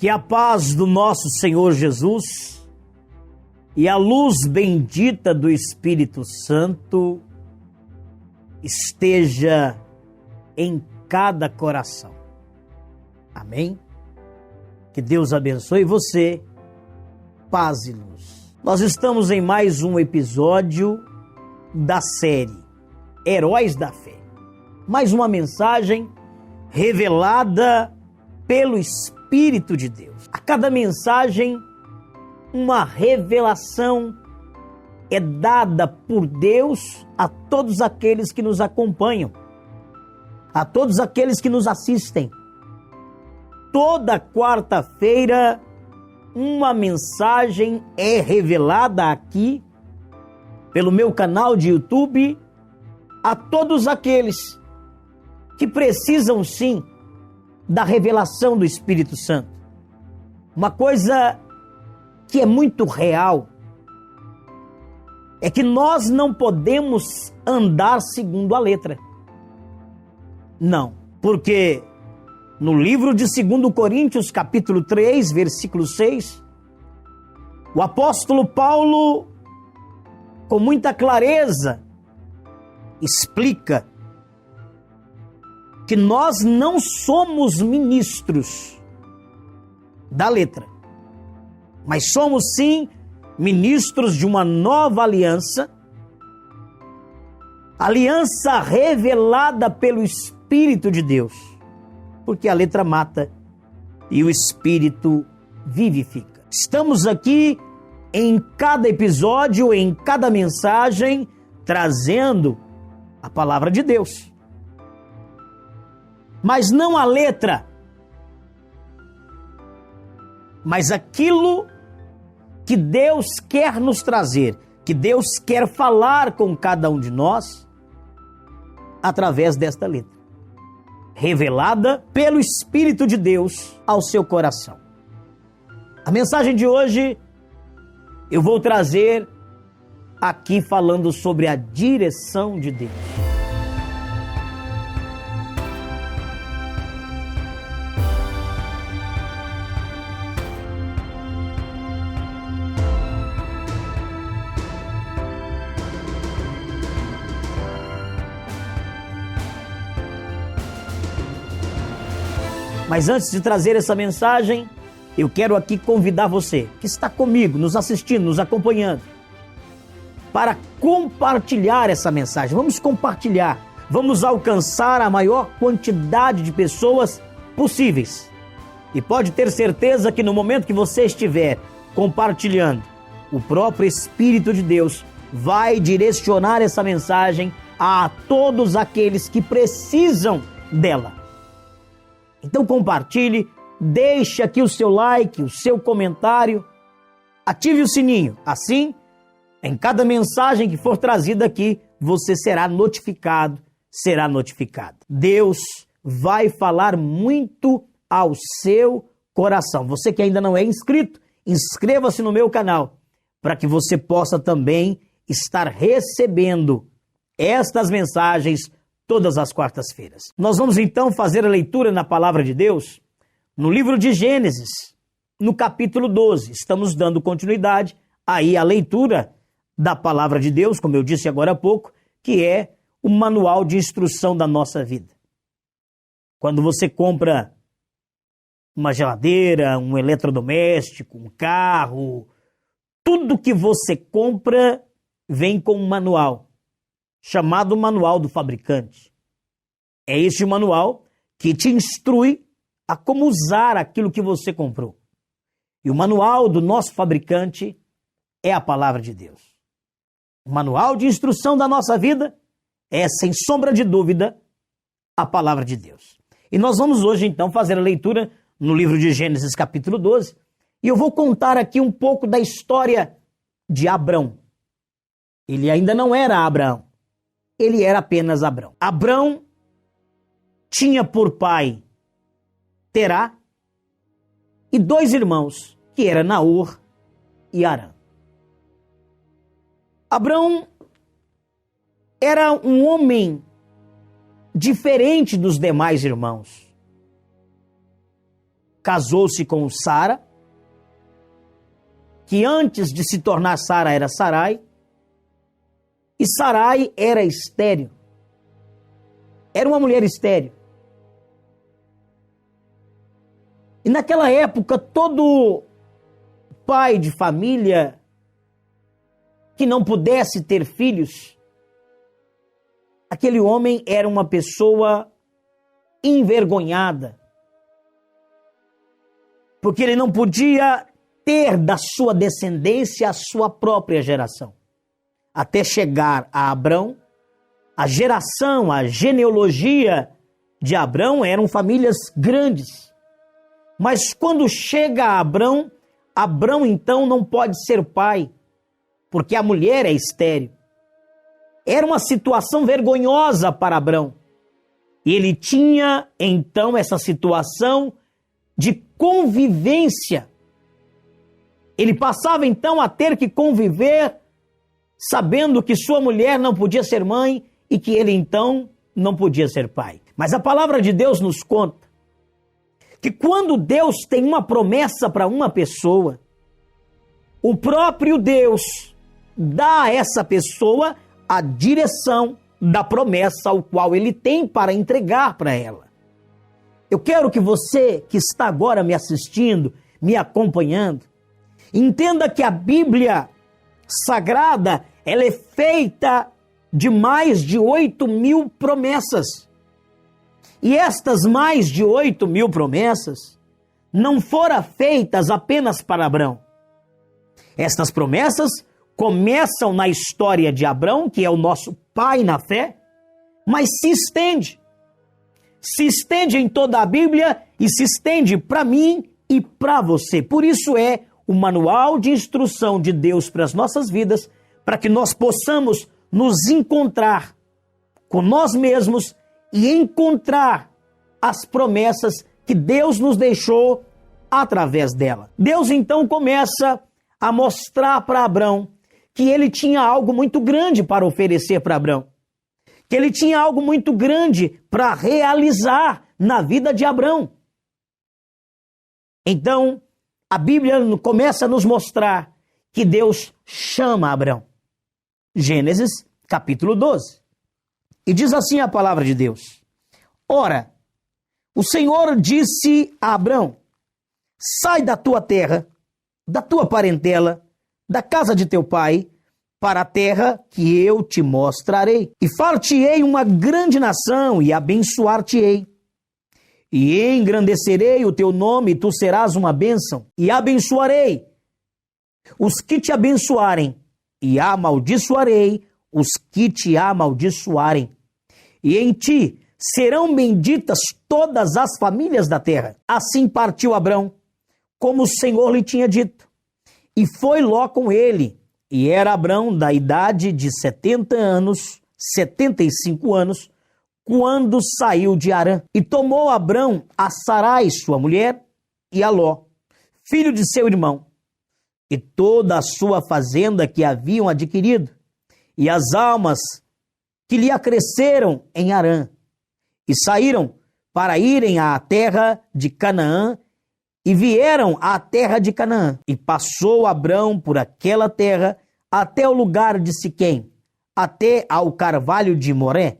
Que a paz do nosso Senhor Jesus e a luz bendita do Espírito Santo esteja em cada coração. Amém? Que Deus abençoe você, paz e luz. Nós estamos em mais um episódio da série Heróis da Fé. Mais uma mensagem revelada pelo Espírito de Deus. A cada mensagem, uma revelação é dada por Deus a todos aqueles que nos acompanham, a todos aqueles que nos assistem. Toda quarta-feira, uma mensagem é revelada aqui, pelo meu canal de YouTube, a todos aqueles que precisam sim da revelação do Espírito Santo. Uma coisa que é muito real é que nós não podemos andar segundo a letra. Não, porque no livro de 2 Coríntios, capítulo 3, versículo 6, o apóstolo Paulo, com muita clareza, explica que nós não somos ministros da letra, mas somos sim ministros de uma nova aliança, aliança revelada pelo Espírito de Deus, porque a letra mata e o Espírito vivifica. Estamos aqui em cada episódio, em cada mensagem, trazendo a palavra de Deus. Mas não a letra, mas aquilo que Deus quer nos trazer, que Deus quer falar com cada um de nós através desta letra, revelada pelo Espírito de Deus ao seu coração. A mensagem de hoje eu vou trazer aqui falando sobre a direção de Deus. Mas antes de trazer essa mensagem, eu quero aqui convidar você que está comigo, nos assistindo, nos acompanhando, para compartilhar essa mensagem. Vamos compartilhar, vamos alcançar a maior quantidade de pessoas possíveis. E pode ter certeza que no momento que você estiver compartilhando, o próprio Espírito de Deus vai direcionar essa mensagem a todos aqueles que precisam dela. Então compartilhe, deixe aqui o seu like, o seu comentário, ative o sininho. Assim, em cada mensagem que for trazida aqui, você será notificado, será notificado. Deus vai falar muito ao seu coração. Você que ainda não é inscrito, inscreva-se no meu canal, para que você possa também estar recebendo estas mensagens todas as quartas-feiras. Nós vamos então fazer a leitura na palavra de Deus no livro de Gênesis, no capítulo 12. Estamos dando continuidade aí à leitura da palavra de Deus, como eu disse agora há pouco, que é o manual de instrução da nossa vida. Quando você compra uma geladeira, um eletrodoméstico, um carro, tudo que você compra vem com um manual, chamado Manual do Fabricante. É este manual que te instrui a como usar aquilo que você comprou. E o manual do nosso fabricante é a palavra de Deus. O manual de instrução da nossa vida é, sem sombra de dúvida, a palavra de Deus. E nós vamos hoje, então, fazer a leitura no livro de Gênesis, capítulo 12. E eu vou contar aqui um pouco da história de Abrão. Ele ainda não era Abraão. Ele era apenas Abrão. Abrão tinha por pai Terá e dois irmãos, que eram Naor e Arã. Abrão era um homem diferente dos demais irmãos. casou-se com Sara, que antes de se tornar Sara era Sarai, e Sarai era estéril. Era uma mulher estéril. E naquela época, todo pai de família que não pudesse ter filhos, aquele homem era uma pessoa envergonhada, porque ele não podia ter da sua descendência a sua própria geração. Até chegar a Abrão, a geração, a genealogia de Abrão eram famílias grandes. Mas quando chega a Abrão, Abrão então não pode ser pai, porque a mulher é estéril. Era uma situação vergonhosa para Abrão. E ele tinha então essa situação de convivência. Ele passava então a ter que conviver sabendo que sua mulher não podia ser mãe e que ele então não podia ser pai. Mas a palavra de Deus nos conta que quando Deus tem uma promessa para uma pessoa, o próprio Deus dá a essa pessoa a direção da promessa ao qual ele tem para entregar para ela. Eu quero que você que está agora me assistindo, me acompanhando, entenda que a Bíblia Sagrada, ela é feita de mais de 8.000 promessas. E estas mais de 8.000 promessas não foram feitas apenas para Abrão. Estas promessas começam na história de Abrão, que é o nosso pai na fé, mas se estende. Se estende em toda a Bíblia e se estende para mim e para você. Por isso é o manual de instrução de Deus para as nossas vidas, para que nós possamos nos encontrar com nós mesmos e encontrar as promessas que Deus nos deixou através dela. Deus então começa a mostrar para Abrão que ele tinha algo muito grande para oferecer para Abrão, que ele tinha algo muito grande para realizar na vida de Abrão. Então, a Bíblia começa a nos mostrar que Deus chama Abrão. Gênesis capítulo 12. E diz assim a palavra de Deus: Ora, o Senhor disse a Abrão: sai da tua terra, da tua parentela, da casa de teu pai, para a terra que eu te mostrarei. E far-te-ei uma grande nação, e abençoar-te-ei. E engrandecerei o teu nome, e tu serás uma bênção. E abençoarei os que te abençoarem, e amaldiçoarei os que te amaldiçoarem. E em ti serão benditas todas as famílias da terra. Assim partiu Abrão, como o Senhor lhe tinha dito. E foi Ló com ele. E era Abrão da idade de 75 anos, quando saiu de Harã. E tomou Abrão a Sarai, sua mulher, e a Ló, filho de seu irmão, e toda a sua fazenda que haviam adquirido, e as almas que lhe acresceram em Harã. E saíram para irem à terra de Canaã, e vieram à terra de Canaã. E passou Abrão por aquela terra até o lugar de Siquém, até ao carvalho de Moré.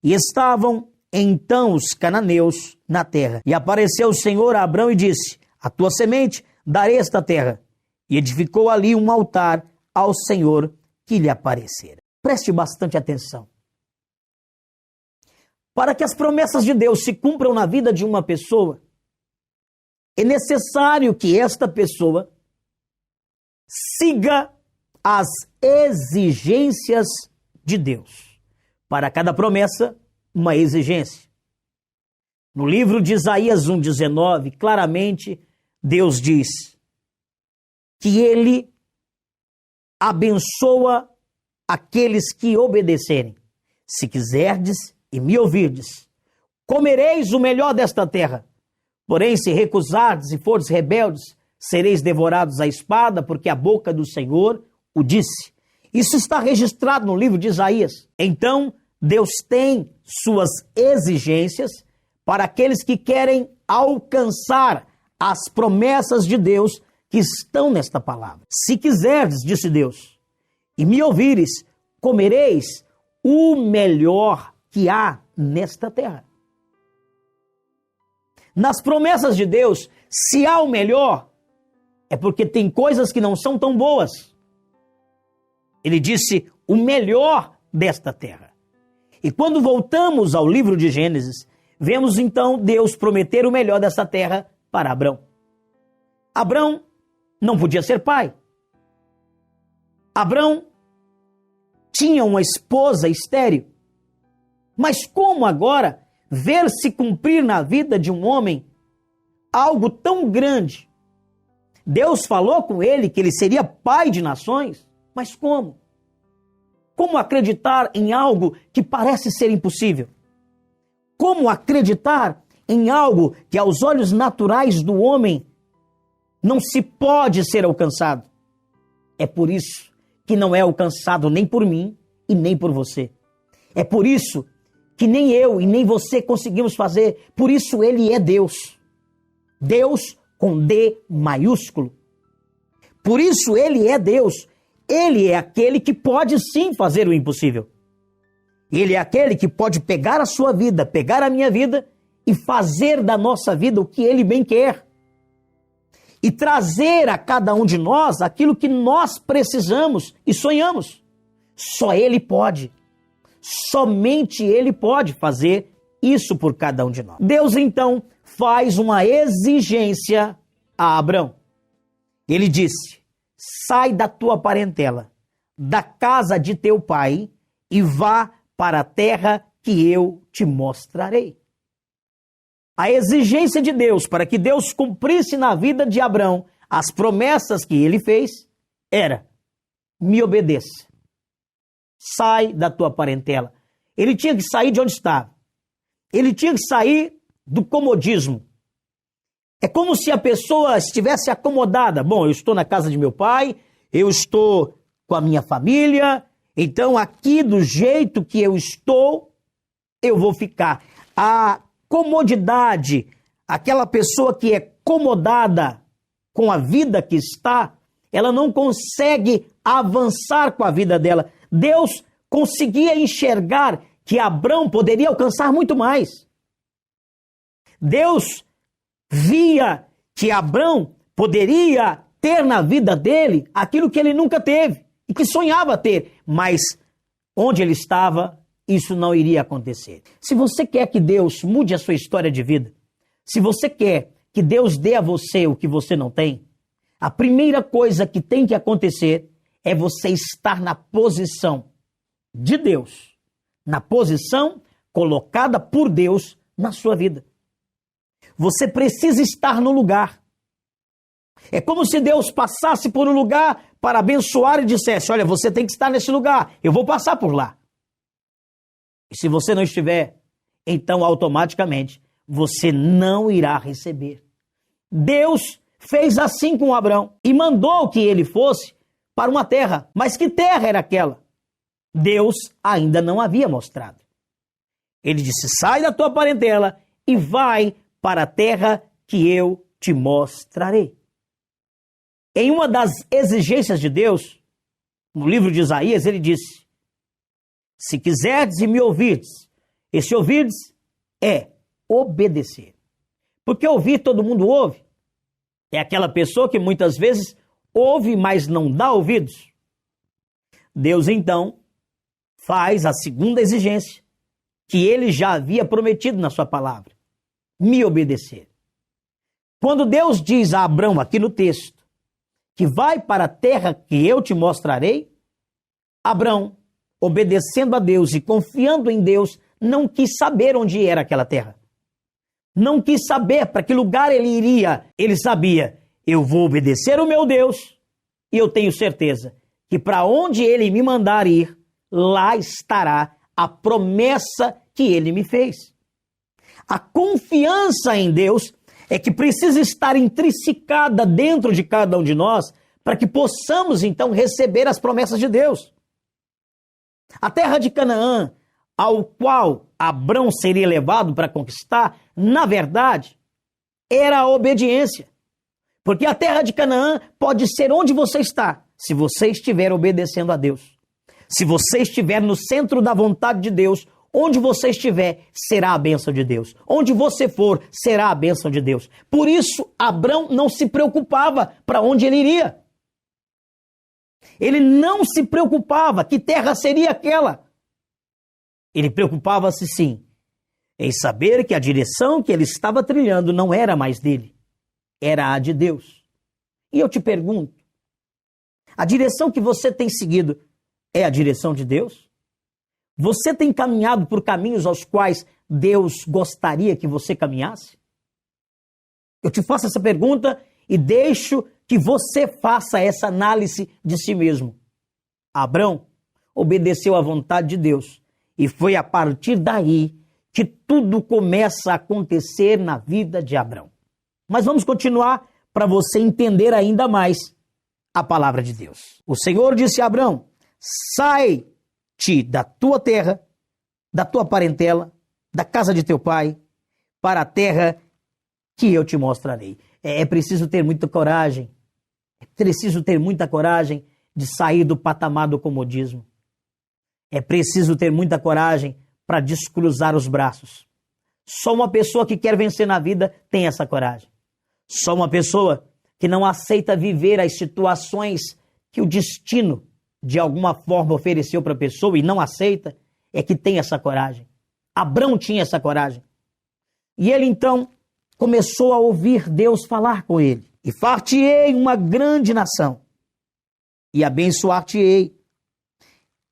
E estavam então os cananeus na terra. E apareceu o Senhor a Abrão e disse: a tua semente darei esta terra. E edificou ali um altar ao Senhor que lhe aparecera. Preste bastante atenção. Para que as promessas de Deus se cumpram na vida de uma pessoa, é necessário que esta pessoa siga as exigências de Deus. Para cada promessa, uma exigência. No livro de Isaías 1,19, claramente, Deus diz que Ele abençoa aqueles que obedecerem. Se quiserdes e me ouvirdes, comereis o melhor desta terra. Porém, se recusardes e fordes rebeldes, sereis devorados à espada, porque a boca do Senhor o disse. Isso está registrado no livro de Isaías. Então, Deus tem suas exigências para aqueles que querem alcançar as promessas de Deus que estão nesta palavra. Se quiserdes, disse Deus, e me ouvires, comereis o melhor que há nesta terra. Nas promessas de Deus, se há o melhor, é porque tem coisas que não são tão boas. Ele disse o melhor desta terra. E quando voltamos ao livro de Gênesis, vemos então Deus prometer o melhor dessa terra para Abrão. Abrão não podia ser pai. Abrão tinha uma esposa estéril. Mas como agora ver se cumprir na vida de um homem algo tão grande? Deus falou com ele que ele seria pai de nações, mas como? Como acreditar em algo que parece ser impossível? Como acreditar em algo que aos olhos naturais do homem não se pode ser alcançado? É por isso que não é alcançado nem por mim e nem por você. É por isso que nem eu e nem você conseguimos fazer. Por isso ele é Deus. Deus com D maiúsculo. Por isso ele é Deus. Ele é aquele que pode sim fazer o impossível. Ele é aquele que pode pegar a sua vida, pegar a minha vida e fazer da nossa vida o que ele bem quer. E trazer a cada um de nós aquilo que nós precisamos e sonhamos. Só ele pode. Somente ele pode fazer isso por cada um de nós. Deus então faz uma exigência a Abrão. Ele disse: sai da tua parentela, da casa de teu pai e vá para a terra que eu te mostrarei. A exigência de Deus para que Deus cumprisse na vida de Abrão as promessas que ele fez era: me obedeça. Sai da tua parentela. Ele tinha que sair de onde estava. Ele tinha que sair do comodismo. É como se a pessoa estivesse acomodada. Bom, eu estou na casa de meu pai, eu estou com a minha família, então aqui do jeito que eu estou, eu vou ficar. A comodidade, aquela pessoa que é acomodada com a vida que está, ela não consegue avançar com a vida dela. Deus conseguia enxergar que Abrão poderia alcançar muito mais. Deus via que Abrão poderia ter na vida dele aquilo que ele nunca teve e que sonhava ter, mas onde ele estava, isso não iria acontecer. Se você quer que Deus mude a sua história de vida, se você quer que Deus dê a você o que você não tem, a primeira coisa que tem que acontecer é você estar na posição de Deus, na posição colocada por Deus na sua vida. Você precisa estar no lugar. É como se Deus passasse por um lugar para abençoar e dissesse: olha, você tem que estar nesse lugar, eu vou passar por lá. E se você não estiver, então automaticamente você não irá receber. Deus fez assim com Abrão e mandou que ele fosse para uma terra. Mas que terra era aquela? Deus ainda não havia mostrado. Ele disse: sai da tua parentela e vai para a terra que eu te mostrarei. Em uma das exigências de Deus, no livro de Isaías, ele disse: se quiserdes e me ouvirdes, esse ouvirdes é obedecer. Porque ouvir todo mundo ouve. É aquela pessoa que muitas vezes ouve, mas não dá ouvidos. Deus então faz a segunda exigência que ele já havia prometido na sua palavra: me obedecer. Quando Deus diz a Abrão aqui no texto que vai para a terra que eu te mostrarei, Abrão, obedecendo a Deus e confiando em Deus, não quis saber onde era aquela terra. Não quis saber para que lugar ele iria. Ele sabia: eu vou obedecer o meu Deus e eu tenho certeza que para onde ele me mandar ir, lá estará a promessa que ele me fez. A confiança em Deus é que precisa estar intrinsecada dentro de cada um de nós para que possamos então receber as promessas de Deus. A terra de Canaã, ao qual Abrão seria levado para conquistar, na verdade, era a obediência. Porque a terra de Canaã pode ser onde você está, se você estiver obedecendo a Deus. Se você estiver no centro da vontade de Deus, onde você estiver, será a bênção de Deus. Onde você for, será a bênção de Deus. Por isso, Abrão não se preocupava para onde ele iria. Ele não se preocupava que terra seria aquela. Ele preocupava-se sim em saber que a direção que ele estava trilhando não era mais dele, era a de Deus. E eu te pergunto, a direção que você tem seguido é a direção de Deus? Você tem caminhado por caminhos aos quais Deus gostaria que você caminhasse? Eu te faço essa pergunta e deixo que você faça essa análise de si mesmo. Abrão obedeceu à vontade de Deus e foi a partir daí que tudo começa a acontecer na vida de Abrão. Mas vamos continuar para você entender ainda mais a palavra de Deus. O Senhor disse a Abrão: sai-te da tua terra, da tua parentela, da casa de teu pai, para a terra que eu te mostrarei. É preciso ter muita coragem. É preciso ter muita coragem de sair do patamar do comodismo. É preciso ter muita coragem para descruzar os braços. Só uma pessoa que quer vencer na vida tem essa coragem. Só uma pessoa que não aceita viver as situações que o destino de alguma forma ofereceu para a pessoa e não aceita, é que tem essa coragem. Abrão tinha essa coragem. E ele então começou a ouvir Deus falar com ele. E far-te-ei uma grande nação, e abençoar-te-ei,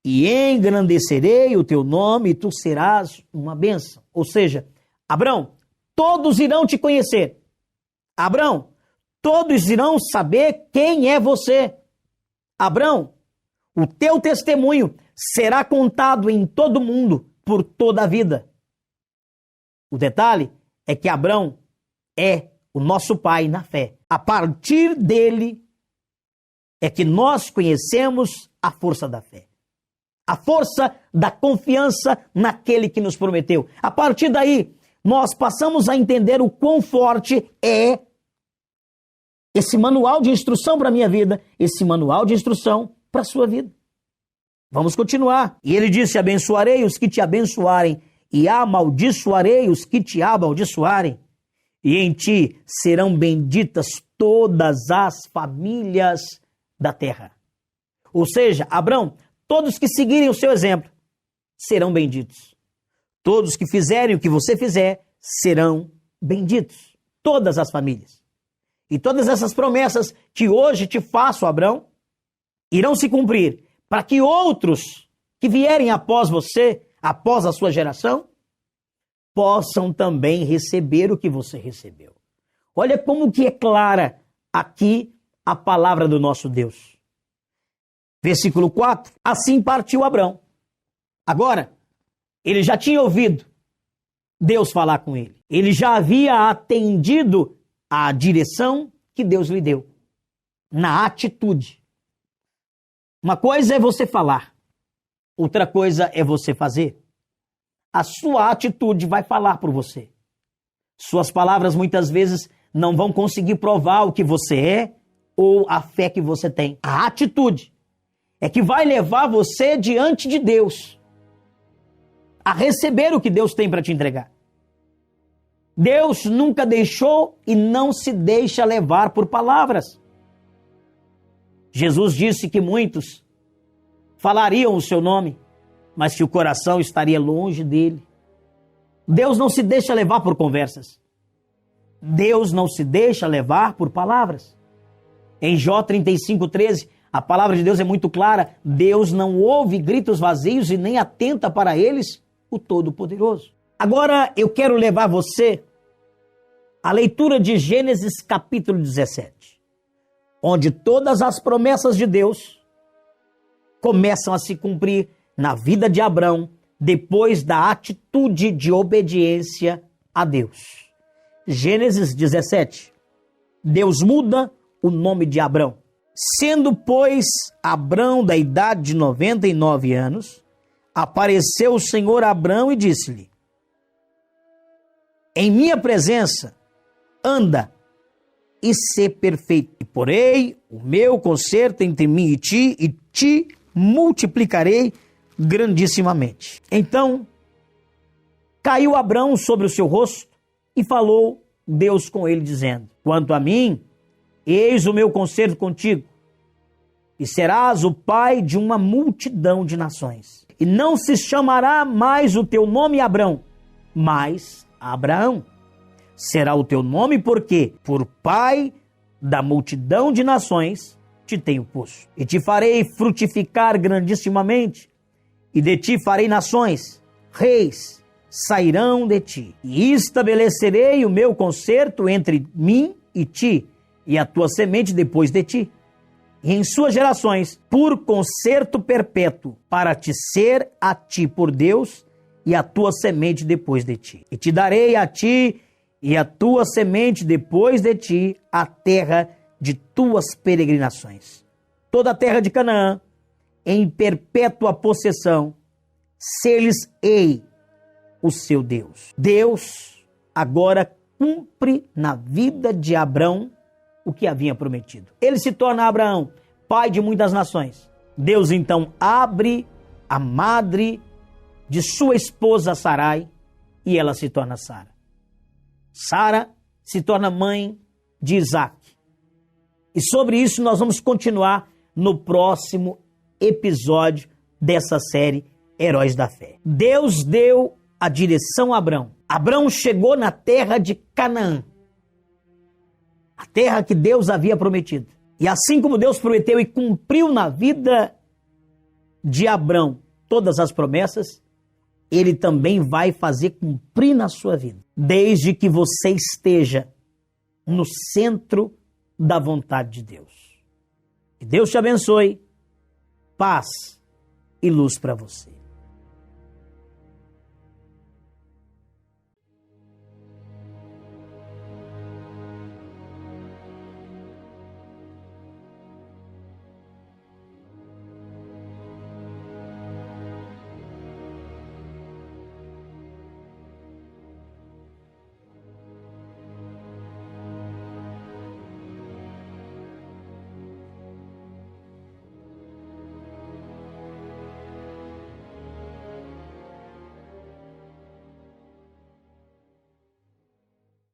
e engrandecerei o teu nome, e tu serás uma bênção. Ou seja, Abrão, todos irão te conhecer. Abrão, todos irão saber quem é você. Abrão, o teu testemunho será contado em todo mundo por toda a vida. O detalhe é que Abrão é o nosso pai na fé. A partir dele é que nós conhecemos a força da fé. A força da confiança naquele que nos prometeu. A partir daí, nós passamos a entender o quão forte é esse manual de instrução para a minha vida, esse manual de instrução para a sua vida. Vamos continuar. E ele disse: abençoarei os que te abençoarem, e amaldiçoarei os que te amaldiçoarem. E em ti serão benditas todas as famílias da terra. Ou seja, Abrão, todos que seguirem o seu exemplo serão benditos. Todos que fizerem o que você fizer serão benditos. Todas as famílias. E todas essas promessas que hoje te faço, Abrão, irão se cumprir para que outros que vierem após você, após a sua geração, possam também receber o que você recebeu. Olha como que é clara aqui a palavra do nosso Deus. Versículo 4, assim partiu Abrão. Agora, ele já tinha ouvido Deus falar com ele. Ele já havia atendido à direção que Deus lhe deu, na atitude. Uma coisa é você falar, outra coisa é você fazer. A sua atitude vai falar por você. Suas palavras muitas vezes não vão conseguir provar o que você é ou a fé que você tem. A atitude é que vai levar você diante de Deus a receber o que Deus tem para te entregar. Deus nunca deixou e não se deixa levar por palavras. Jesus disse que muitos falariam o seu nome, mas que o coração estaria longe dele. Deus não se deixa levar por conversas. Deus não se deixa levar por palavras. Em Jó 35:13, a palavra de Deus é muito clara. Deus não ouve gritos vazios e nem atenta para eles o Todo-Poderoso. Agora eu quero levar você à leitura de Gênesis capítulo 17, onde todas as promessas de Deus começam a se cumprir na vida de Abrão, depois da atitude de obediência a Deus. Gênesis 17. Deus muda o nome de Abrão. Sendo, pois, Abrão da idade de 99 anos, apareceu o Senhor a Abrão e disse-lhe: em minha presença anda e ser perfeito. E porei o meu conserto entre mim e te multiplicarei grandissimamente. Então caiu Abrão sobre o seu rosto e falou Deus com ele, dizendo: quanto a mim, eis o meu conserto contigo, e serás o pai de uma multidão de nações. E não se chamará mais o teu nome Abrão, mas Abraão será o teu nome, porque por pai da multidão de nações te tenho posto. E te farei frutificar grandissimamente, e de ti farei nações, reis sairão de ti. E estabelecerei o meu conserto entre mim e ti, e a tua semente depois de ti, e em suas gerações, por conserto perpétuo, para te ser a ti por Deus, e a tua semente depois de ti. E te darei a ti e a tua semente depois de ti a terra de tuas peregrinações. Toda a terra de Canaã, em perpétua possessão, ser-lhes-ei o seu Deus. Deus agora cumpre na vida de Abrão o que havia prometido. Ele se torna Abraão, pai de muitas nações. Deus então abre a madre de sua esposa Sarai e ela se torna Sara. Sara se torna mãe de Isaac. E sobre isso nós vamos continuar no próximo episódio dessa série Heróis da Fé. Deus deu a direção a Abrão. Abrão chegou na terra de Canaã, a terra que Deus havia prometido. E assim como Deus prometeu e cumpriu na vida de Abrão todas as promessas, Ele também vai fazer cumprir na sua vida, desde que você esteja no centro da vontade de Deus. Que Deus te abençoe, paz e luz para você.